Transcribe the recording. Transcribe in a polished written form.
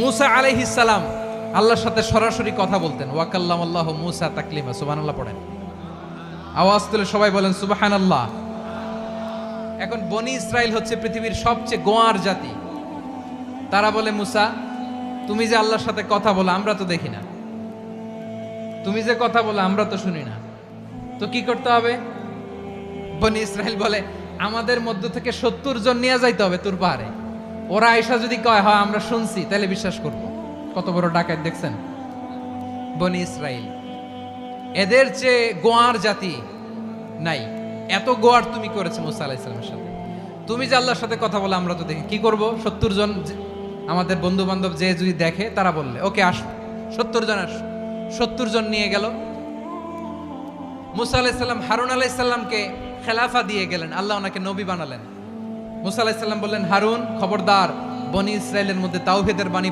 মুসা আলাইহিস সালাম আল্লাহর সাথে সরাসরি কথা বলতেন। ওয়াকাল্লামাল্লাহু মুসা তাকলিমা। সুবহানাল্লাহ পড়েন। আওয়াজ তুলে সবাই বলেন সুবহানাল্লাহ। এখন বনি ইসরাইল হচ্ছে পৃথিবীর সবচেয়ে গোয়ার জাতি। তারা বলে, মুসা তুমি যে আল্লাহর সাথে কথা বলো আমরা তো দেখি না, তুমি যে কথা বলো আমরা তো শুনি না, তো কি করতে হবে? বনি ইসরাইল বলে, আমাদের মধ্য থেকে 70 জন নিয়ে যাইতে হবে তুর পাহাড়ে। ওরা আয়েশা যদি কয় হয় আমরা শুনছি, তাহলে বিশ্বাস করব। কত বড় ডাকাত দেখছেন বনি ইসরাইল। এদের চেয়ে গোয়ার জাতি নাই। এত গোয়ার তুমি করেছো মুসা আলাইহিস সালামের সাথে। তুমি যে আল্লাহর সাথে কথা বলে আমরা তো দেখি, কি করব? 70 জন আমাদের বন্ধু বান্ধব যে যদি দেখে তারা বললে ওকে আস, 70 জন আস। 70 জন নিয়ে গেল। মুসা আলাইহিস সালাম হারুন আলাইহিস সালামকে খেলাফা দিয়ে গেলেন, আল্লাহ ওনাকে নবী বানালেন। মুসা আলাইহিস সালাম বললেন, হারুন খবরদার, বনি ইসরাইলের মধ্যে তাওহীদের বাণী